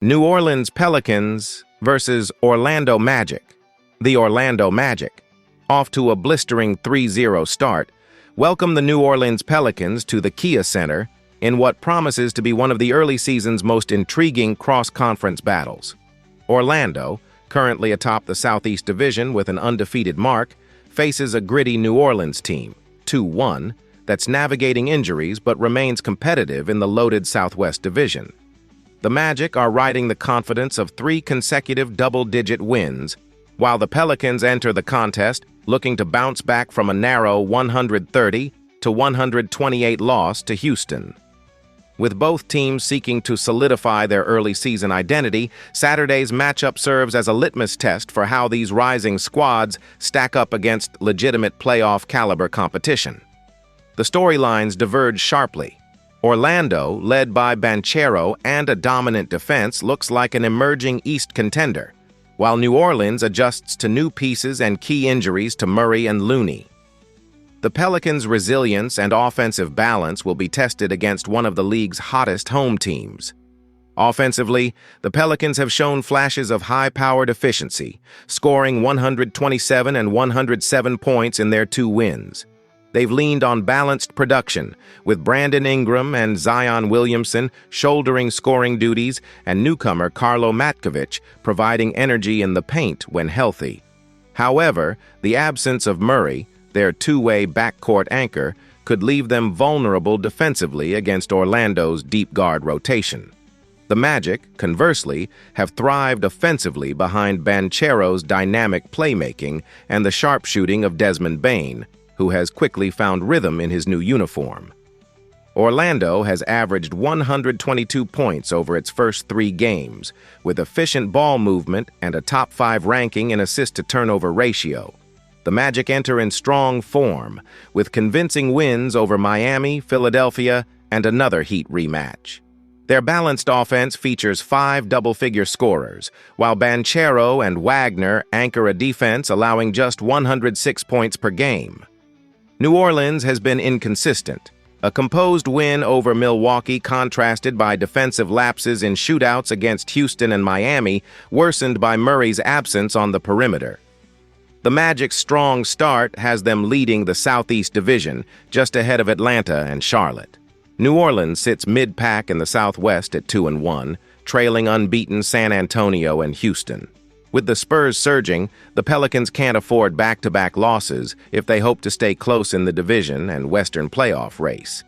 New Orleans Pelicans versus Orlando Magic. The Orlando Magic, off to a blistering 3-0 start, welcome the New Orleans Pelicans to the Kia Center in what promises to be one of the early season's most intriguing cross-conference battles. Orlando, currently atop the Southeast Division with an undefeated mark, faces a gritty New Orleans team, 2-1, that's navigating injuries but remains competitive in the loaded Southwest Division. The Magic are riding the confidence of 3 consecutive double-digit wins, while the Pelicans enter the contest looking to bounce back from a narrow 130-128 loss to Houston. With both teams seeking to solidify their early season identity, Saturday's matchup serves as a litmus test for how these rising squads stack up against legitimate playoff-caliber competition. The storylines diverge sharply. Orlando, led by Banchero and a dominant defense, looks like an emerging East contender, while New Orleans adjusts to new pieces and key injuries to Murray and Looney. The Pelicans' resilience and offensive balance will be tested against one of the league's hottest home teams. Offensively, the Pelicans have shown flashes of high-powered efficiency, scoring 127 and 107 points in their 2 wins. They've leaned on balanced production, with Brandon Ingram and Zion Williamson shouldering scoring duties and newcomer Carlo Matkovic providing energy in the paint when healthy. However, the absence of Murray, their two-way backcourt anchor, could leave them vulnerable defensively against Orlando's deep guard rotation. The Magic, conversely, have thrived offensively behind Banchero's dynamic playmaking and the sharpshooting of Desmond Bane, who has quickly found rhythm in his new uniform. Orlando has averaged 122 points over its first 3 games, with efficient ball movement and a top 5 ranking in assist-to-turnover ratio. The Magic enter in strong form, with convincing wins over Miami, Philadelphia, and another Heat rematch. Their balanced offense features 5 double-figure scorers, while Banchero and Wagner anchor a defense allowing just 106 points per game. New Orleans has been inconsistent. A composed win over Milwaukee contrasted by defensive lapses in shootouts against Houston and Miami, worsened by Murray's absence on the perimeter. The Magic's strong start has them leading the Southeast Division, just ahead of Atlanta and Charlotte. New Orleans sits mid-pack in the Southwest at 2-1, trailing unbeaten San Antonio and Houston. With the Spurs surging, the Pelicans can't afford back-to-back losses if they hope to stay close in the division and Western playoff race.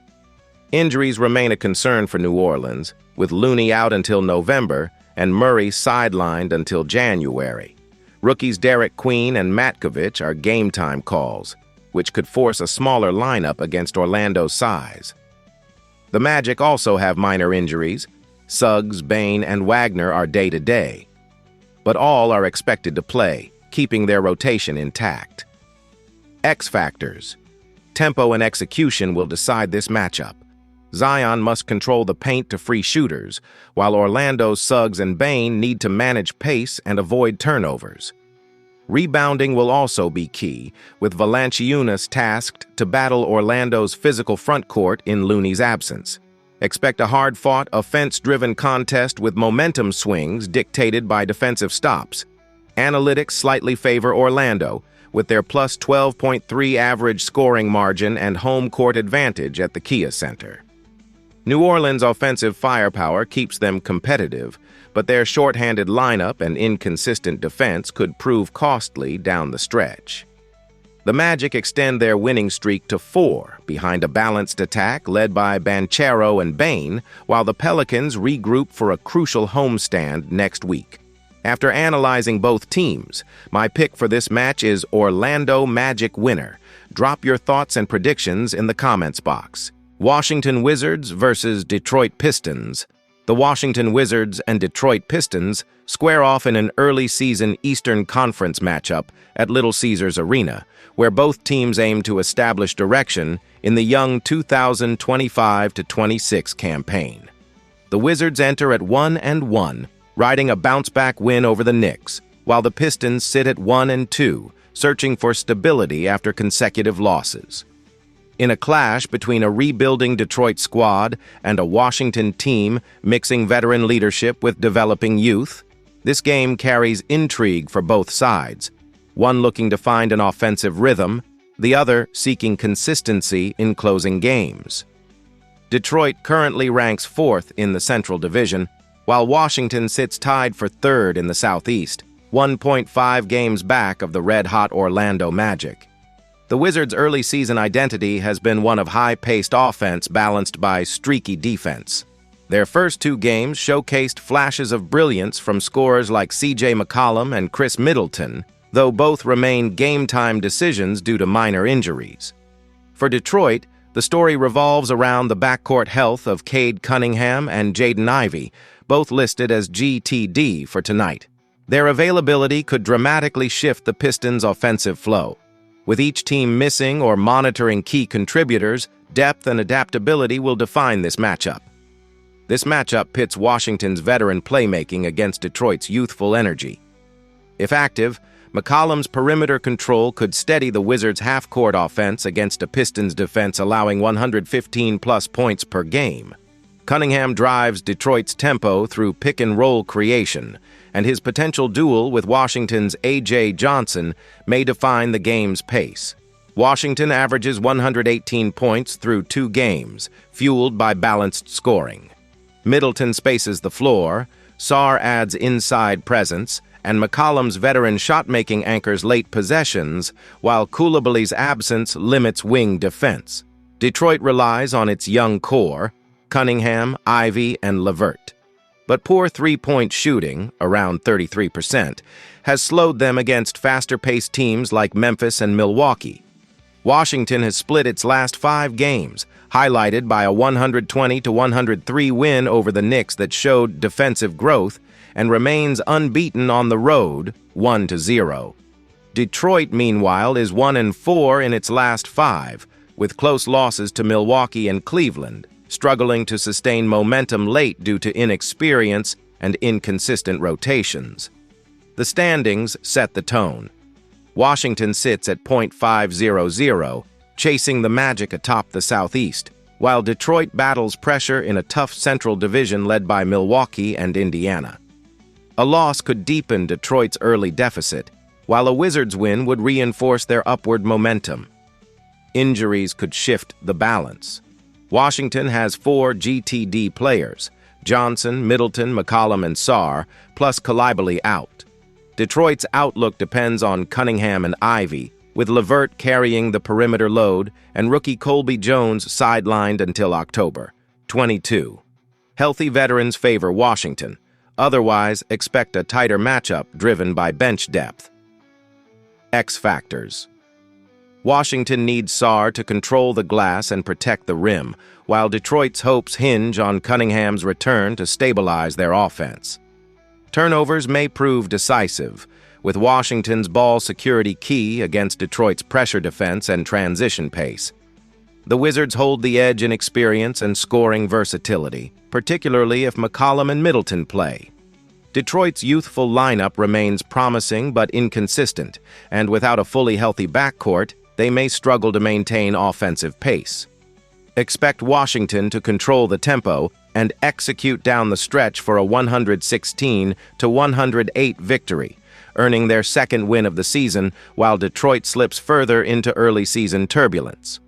Injuries remain a concern for New Orleans, with Looney out until November and Murray sidelined until January. Rookies Derek Queen and Matkovic are game-time calls, which could force a smaller lineup against Orlando's size. The Magic also have minor injuries. Suggs, Bane, and Wagner are day-to-day, but all are expected to play, keeping their rotation intact. X factors. Tempo and execution will decide this matchup. Zion must control the paint to free shooters, while Orlando's Suggs and Bane need to manage pace and avoid turnovers. Rebounding will also be key, with Valanciunas tasked to battle Orlando's physical frontcourt in Looney's absence. Expect a hard-fought, offense-driven contest with momentum swings dictated by defensive stops. Analytics slightly favor Orlando, with their plus 12.3 average scoring margin and home court advantage at the Kia Center. New Orleans' offensive firepower keeps them competitive, but their shorthanded lineup and inconsistent defense could prove costly down the stretch. The Magic extend their winning streak to 4 behind a balanced attack led by Banchero and Bane, while the Pelicans regroup for a crucial homestand next week. After analyzing both teams, my pick for this match is Orlando Magic winner. Drop your thoughts and predictions in the comments box. Washington Wizards versus Detroit Pistons. The Washington Wizards and Detroit Pistons square off in an early-season Eastern Conference matchup at Little Caesars Arena, where both teams aim to establish direction in the young 2025-26 campaign. The Wizards enter at 1-1, riding a bounce-back win over the Knicks, while the Pistons sit at 1-2, searching for stability after consecutive losses. In a clash between a rebuilding Detroit squad and a Washington team mixing veteran leadership with developing youth, this game carries intrigue for both sides, one looking to find an offensive rhythm, the other seeking consistency in closing games. Detroit currently ranks 4th in the Central Division, while Washington sits tied for 3rd in the Southeast, 1.5 games back of the red-hot Orlando Magic. The Wizards' early season identity has been one of high-paced offense balanced by streaky defense. Their first 2 games showcased flashes of brilliance from scorers like C.J. McCollum and Chris Middleton, though both remain game-time decisions due to minor injuries. For Detroit, the story revolves around the backcourt health of Cade Cunningham and Jaden Ivey, both listed as GTD for tonight. Their availability could dramatically shift the Pistons' offensive flow. With each team missing or monitoring key contributors, depth and adaptability will define this matchup. This matchup pits Washington's veteran playmaking against Detroit's youthful energy. If active, McCollum's perimeter control could steady the Wizards' half-court offense against a Pistons defense allowing 115-plus points per game. Cunningham drives Detroit's tempo through pick-and-roll creation, and his potential duel with Washington's A.J. Johnson may define the game's pace. Washington averages 118 points through 2 games, fueled by balanced scoring. Middleton spaces the floor, Sarr adds inside presence, and McCollum's veteran shot-making anchors late possessions, while Coulibaly's absence limits wing defense. Detroit relies on its young core, Cunningham, Ivey, and LeVert. But poor three-point shooting, around 33%, has slowed them against faster-paced teams like Memphis and Milwaukee. Washington has split its last 5 games, highlighted by a 120-103 win over the Knicks that showed defensive growth, and remains unbeaten on the road, 1-0. Detroit, meanwhile, is 1-4 in its last 5, with close losses to Milwaukee and Cleveland, struggling to sustain momentum late due to inexperience and inconsistent rotations. The standings set the tone. Washington sits at .500, chasing the Magic atop the Southeast, while Detroit battles pressure in a tough Central Division led by Milwaukee and Indiana. A loss could deepen Detroit's early deficit, while a Wizards win would reinforce their upward momentum. Injuries could shift the balance. Washington has 4 GTD players, Johnson, Middleton, McCollum, and Sarr, plus Coulibaly out. Detroit's outlook depends on Cunningham and Ivey, with LeVert carrying the perimeter load and rookie Colby Jones sidelined until October. 22. Healthy veterans favor Washington. Otherwise, expect a tighter matchup driven by bench depth. X factors. Washington needs Sarr to control the glass and protect the rim, while Detroit's hopes hinge on Cunningham's return to stabilize their offense. Turnovers may prove decisive, with Washington's ball security key against Detroit's pressure defense and transition pace. The Wizards hold the edge in experience and scoring versatility, particularly if McCollum and Middleton play. Detroit's youthful lineup remains promising but inconsistent, and without a fully healthy backcourt, they may struggle to maintain offensive pace. Expect Washington to control the tempo and execute down the stretch for a 116-108 victory, earning their second win of the season while Detroit slips further into early season turbulence.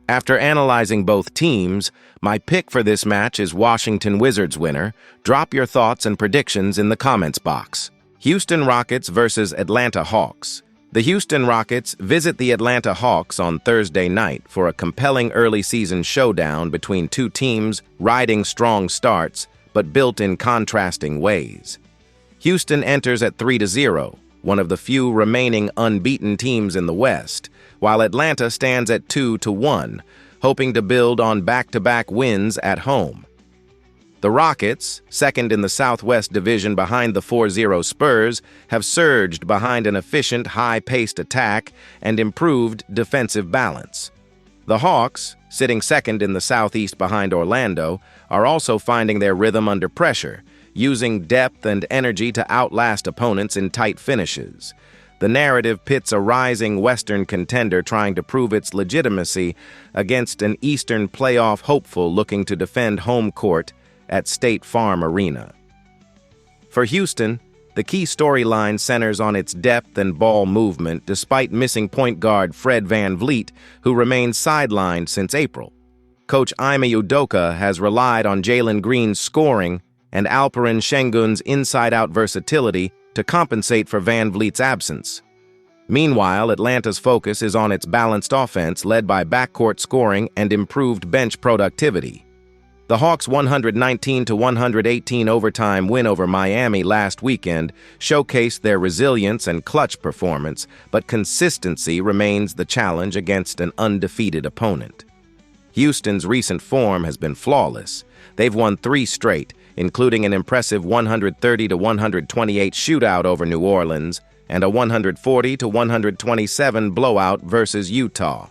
After analyzing both teams, my pick for this match is Washington Wizards winner. Drop your thoughts and predictions in the comments box. Houston Rockets versus Atlanta Hawks. The Houston Rockets visit the Atlanta Hawks on Thursday night for a compelling early season showdown between two teams riding strong starts but built in contrasting ways. Houston enters at 3-0, one of the few remaining unbeaten teams in the West, while Atlanta stands at 2-1, hoping to build on back-to-back wins at home. The Rockets, second in the Southwest Division behind the 4-0 Spurs, have surged behind an efficient, high-paced attack and improved defensive balance. The Hawks, sitting second in the Southeast behind Orlando, are also finding their rhythm under pressure, using depth and energy to outlast opponents in tight finishes. The narrative pits a rising Western contender trying to prove its legitimacy against an Eastern playoff hopeful looking to defend home court at State Farm Arena. For Houston, the key storyline centers on its depth and ball movement despite missing point guard Fred VanVleet, who remains sidelined since April. Coach Ime Udoka has relied on Jalen Green's scoring and Alperen Şengün's inside-out versatility to compensate for VanVleet's absence. Meanwhile, Atlanta's focus is on its balanced offense led by backcourt scoring and improved bench productivity. The Hawks' 119-118 overtime win over Miami last weekend showcased their resilience and clutch performance, but consistency remains the challenge against an undefeated opponent. Houston's recent form has been flawless. They've won 3 straight, including an impressive 130-128 shootout over New Orleans and a 140-127 blowout versus Utah.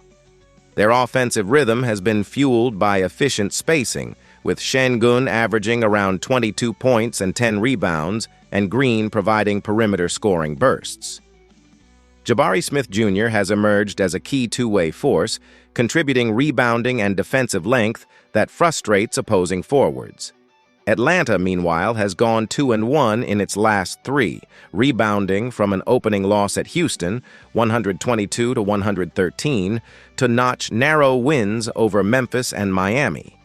Their offensive rhythm has been fueled by efficient spacing, with Şengün averaging around 22 points and 10 rebounds, and Green providing perimeter scoring bursts. Jabari Smith Jr. has emerged as a key two-way force, contributing rebounding and defensive length that frustrates opposing forwards. Atlanta, meanwhile, has gone 2-1 in its last 3, rebounding from an opening loss at Houston, 122-113, to notch narrow wins over Memphis and Miami.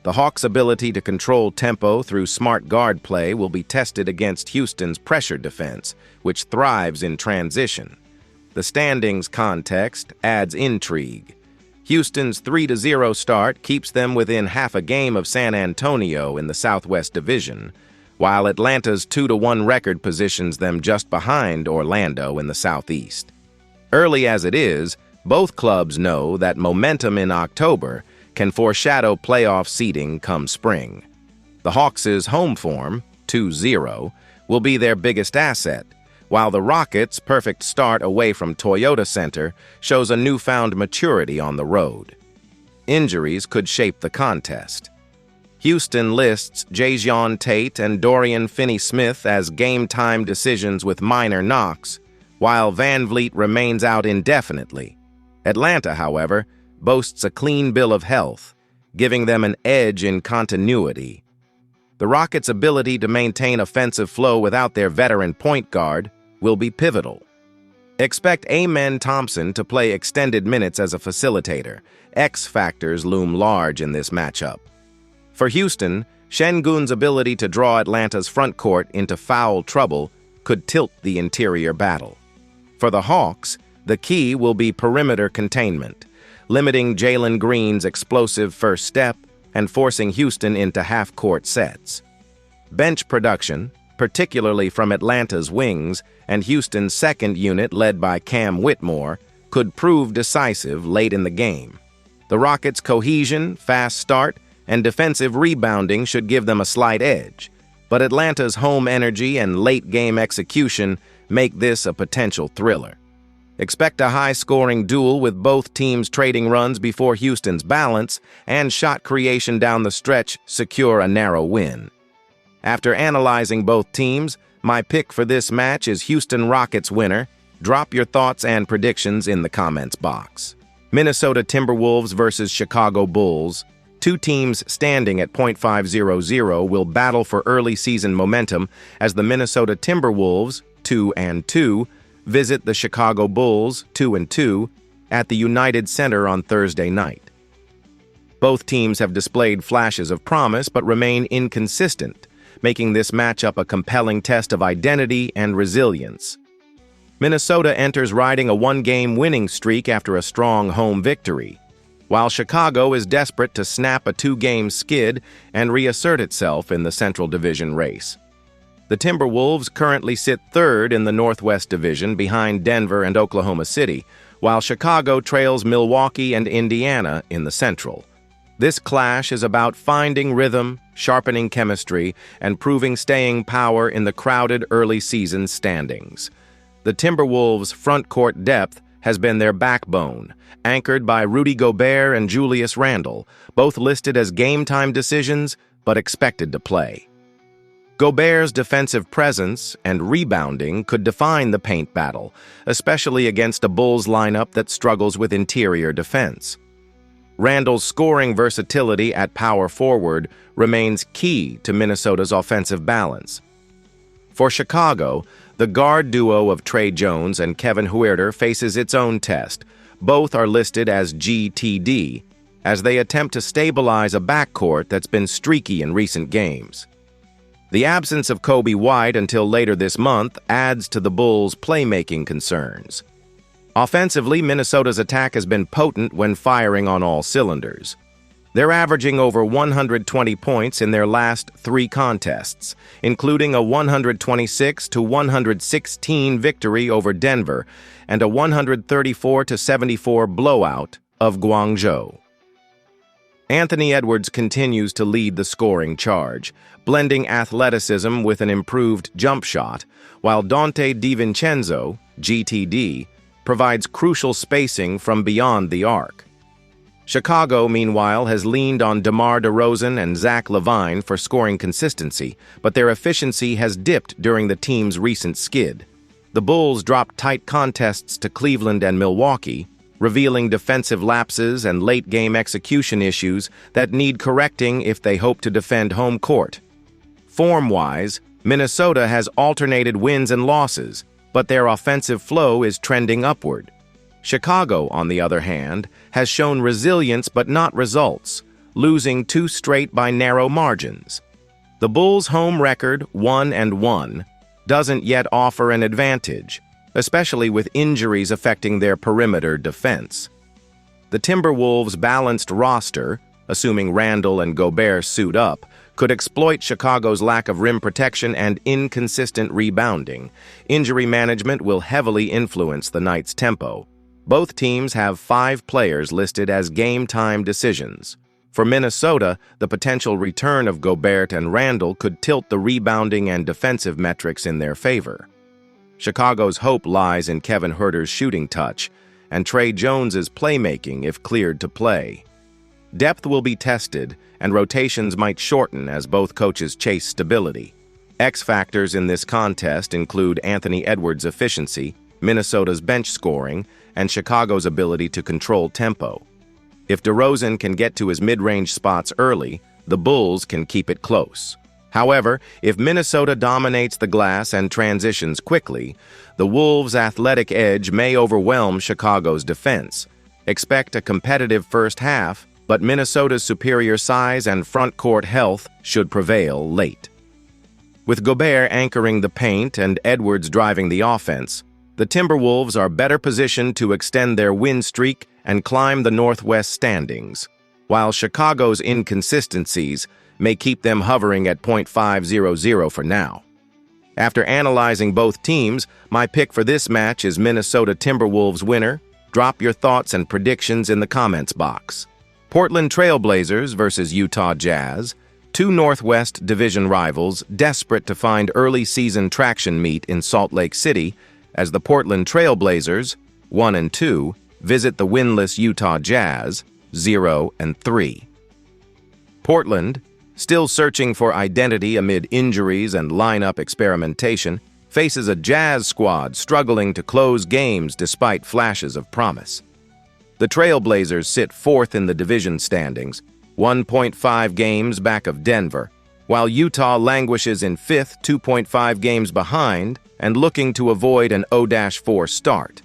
The Hawks' ability to control tempo through smart guard play will be tested against Houston's pressure defense, which thrives in transition. The standings context adds intrigue. Houston's 3-0 start keeps them within half a game of San Antonio in the Southwest Division, while Atlanta's 2-1 record positions them just behind Orlando in the Southeast. Early as it is, both clubs know that momentum in October can foreshadow playoff seeding come spring. The Hawks' home form, 2-0, will be their biggest asset, while the Rockets' perfect start away from Toyota Center shows a newfound maturity on the road. Injuries could shape the contest. Houston lists Jae'Sean Tate and Dorian Finney-Smith as game-time decisions with minor knocks, while VanVleet remains out indefinitely. Atlanta, however, boasts a clean bill of health, giving them an edge in continuity. The Rockets' ability to maintain offensive flow without their veteran point guard will be pivotal. Expect Amen Thompson to play extended minutes as a facilitator. X factors loom large in this matchup. For Houston, Şengün's ability to draw Atlanta's front court into foul trouble could tilt the interior battle. For the Hawks, the key will be perimeter containment, limiting Jalen Green's explosive first step and forcing Houston into half-court sets. Bench production, particularly from Atlanta's wings and Houston's second unit led by Cam Whitmore, could prove decisive late in the game. The Rockets' cohesion, fast start, and defensive rebounding should give them a slight edge, but Atlanta's home energy and late-game execution make this a potential thriller. Expect a high-scoring duel with both teams trading runs before Houston's balance and shot creation down the stretch secure a narrow win. After analyzing both teams, my pick for this match is Houston Rockets winner. Drop your thoughts and predictions in the comments box. Minnesota Timberwolves versus Chicago Bulls. 2 teams standing at .500 will battle for early season momentum as the Minnesota Timberwolves, 2-2, visit the Chicago Bulls, 2-2, at the United Center on Thursday night. Both teams have displayed flashes of promise but remain inconsistent, making this matchup a compelling test of identity and resilience. Minnesota enters riding a 1-game winning streak after a strong home victory, while Chicago is desperate to snap a 2-game skid and reassert itself in the Central Division race. The Timberwolves currently sit 3rd in the Northwest Division behind Denver and Oklahoma City, while Chicago trails Milwaukee and Indiana in the Central. This clash is about finding rhythm, sharpening chemistry, and proving staying power in the crowded early season standings. The Timberwolves' front court depth has been their backbone, anchored by Rudy Gobert and Julius Randle, both listed as game-time decisions but expected to play. Gobert's defensive presence and rebounding could define the paint battle, especially against a Bulls lineup that struggles with interior defense. Randle's scoring versatility at power forward remains key to Minnesota's offensive balance. For Chicago, the guard duo of Tre Jones and Kevin Huerter faces its own test. Both are listed as GTD, as they attempt to stabilize a backcourt that's been streaky in recent games. The absence of Kobe White until later this month adds to the Bulls' playmaking concerns. Offensively, Minnesota's attack has been potent when firing on all cylinders. They're averaging over 120 points in their last 3 contests, including a 126-116 victory over Denver and a 134-74 blowout of Guangzhou. Anthony Edwards continues to lead the scoring charge, blending athleticism with an improved jump shot, while Dante DiVincenzo, GTD, provides crucial spacing from beyond the arc. Chicago, meanwhile, has leaned on DeMar DeRozan and Zach LaVine for scoring consistency, but their efficiency has dipped during the team's recent skid. The Bulls dropped tight contests to Cleveland and Milwaukee, revealing defensive lapses and late-game execution issues that need correcting if they hope to defend home court. Form-wise, Minnesota has alternated wins and losses, but their offensive flow is trending upward. Chicago, on the other hand, has shown resilience but not results, losing 2 straight by narrow margins. The Bulls' home record, 1-1, doesn't yet offer an advantage, especially with injuries affecting their perimeter defense. The Timberwolves' balanced roster, assuming Randle and Gobert suit up, could exploit Chicago's lack of rim protection and inconsistent rebounding. Injury management will heavily influence the night's tempo. Both teams have 5 players listed as game-time decisions. For Minnesota, the potential return of Gobert and Randle could tilt the rebounding and defensive metrics in their favor. Chicago's hope lies in Kevin Huerter's shooting touch and Tre Jones's playmaking if cleared to play. Depth will be tested, and rotations might shorten as both coaches chase stability. X factors in this contest include Anthony Edwards' efficiency, Minnesota's bench scoring, and Chicago's ability to control tempo. If DeRozan can get to his mid-range spots early, the Bulls can keep it close. However, if Minnesota dominates the glass and transitions quickly, the Wolves' athletic edge may overwhelm Chicago's defense. Expect a competitive first half, but Minnesota's superior size and front-court health should prevail late. With Gobert anchoring the paint and Edwards driving the offense, the Timberwolves are better positioned to extend their win streak and climb the Northwest standings, while Chicago's inconsistencies may keep them hovering at .500 for now. After analyzing both teams, my pick for this match is Minnesota Timberwolves winner. Drop your thoughts and predictions in the comments box. Portland Trail Blazers versus Utah Jazz, 2 Northwest Division rivals desperate to find early season traction meet in Salt Lake City as the Portland Trail Blazers, 1-2, visit the winless Utah Jazz, 0-3. Portland, still searching for identity amid injuries and lineup experimentation, faces a Jazz squad struggling to close games despite flashes of promise. The Trailblazers sit 4th in the division standings, 1.5 games back of Denver, while Utah languishes in 5th, 2.5 games behind, and looking to avoid an 0-4 start.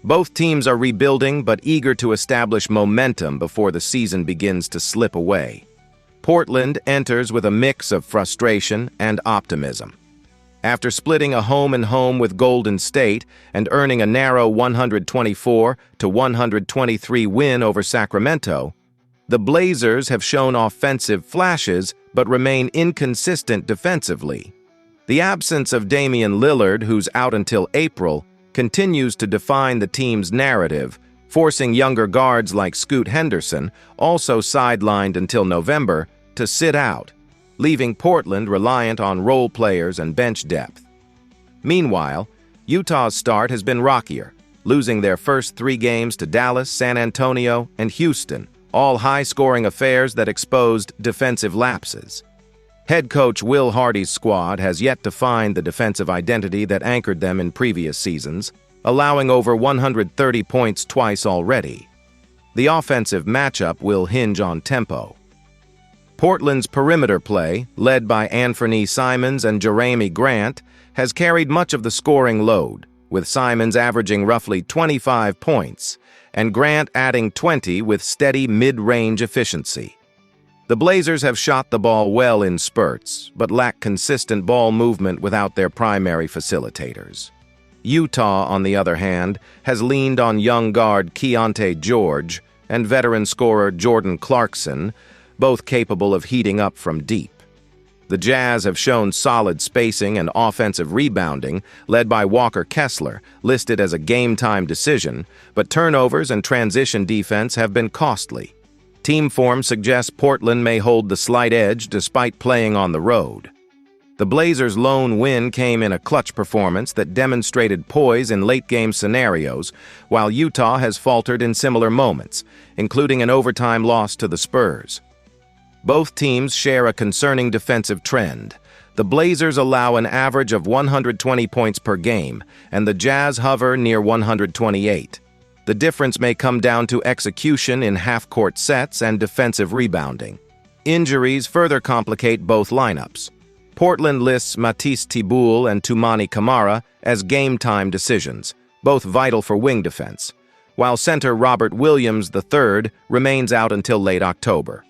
Both teams are rebuilding but eager to establish momentum before the season begins to slip away. Portland enters with a mix of frustration and optimism. After splitting a home-and-home with Golden State and earning a narrow 124-123 win over Sacramento, the Blazers have shown offensive flashes but remain inconsistent defensively. The absence of Damian Lillard, who's out until April, continues to define the team's narrative, forcing younger guards like Scoot Henderson, also sidelined until November, to sit out, leaving Portland reliant on role players and bench depth. Meanwhile, Utah's start has been rockier, losing their first 3 games to Dallas, San Antonio, and Houston, all high-scoring affairs that exposed defensive lapses. Head coach Will Hardy's squad has yet to find the defensive identity that anchored them in previous seasons, allowing over 130 points twice already. The offensive matchup will hinge on tempo. Portland's perimeter play, led by Anthony Simons and Jeremy Grant, has carried much of the scoring load, with Simons averaging roughly 25 points, and Grant adding 20 with steady mid-range efficiency. The Blazers have shot the ball well in spurts, but lack consistent ball movement without their primary facilitators. Utah, on the other hand, has leaned on young guard Keontae George and veteran scorer Jordan Clarkson, both capable of heating up from deep. The Jazz have shown solid spacing and offensive rebounding, led by Walker Kessler, listed as a game-time decision, but turnovers and transition defense have been costly. Team form suggests Portland may hold the slight edge despite playing on the road. The Blazers' lone win came in a clutch performance that demonstrated poise in late-game scenarios, while Utah has faltered in similar moments, including an overtime loss to the Spurs. Both teams share a concerning defensive trend. The Blazers allow an average of 120 points per game, and the Jazz hover near 128. The difference may come down to execution in half-court sets and defensive rebounding. Injuries further complicate both lineups. Portland lists Matisse Thybulle and Toumani Camara as game-time decisions, both vital for wing defense, while center Robert Williams III remains out until late October.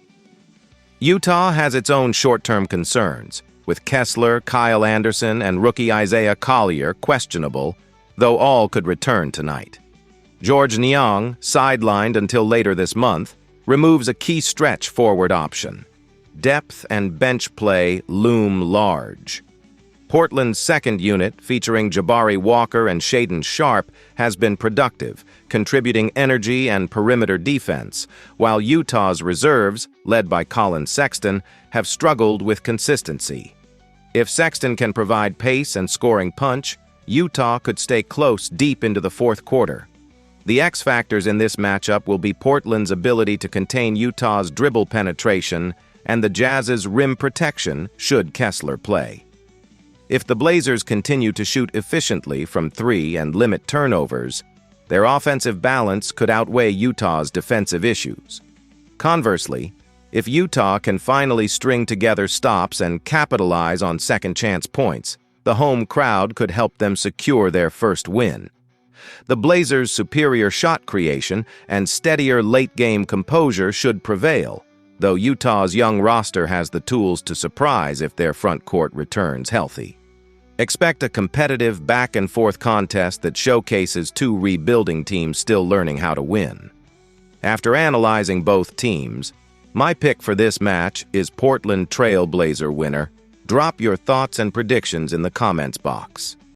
Utah has its own short-term concerns, with Kessler, Kyle Anderson, and rookie Isaiah Collier questionable, though all could return tonight. George Niang, sidelined until later this month, removes a key stretch forward option. Depth and bench play loom large. Portland's second unit, featuring Jabari Walker and Shaedon Sharpe, has been productive, contributing energy and perimeter defense, while Utah's reserves, led by Colin Sexton, have struggled with consistency. If Sexton can provide pace and scoring punch, Utah could stay close deep into the fourth quarter. The X factors in this matchup will be Portland's ability to contain Utah's dribble penetration and the Jazz's rim protection should Kessler play. If the Blazers continue to shoot efficiently from three and limit turnovers, their offensive balance could outweigh Utah's defensive issues. Conversely, if Utah can finally string together stops and capitalize on second-chance points, the home crowd could help them secure their first win. The Blazers' superior shot creation and steadier late-game composure should prevail, though Utah's young roster has the tools to surprise if their front court returns healthy. Expect a competitive back-and-forth contest that showcases two rebuilding teams still learning how to win. After analyzing both teams, my pick for this match is Portland Trail Blazer winner. Drop your thoughts and predictions in the comments box.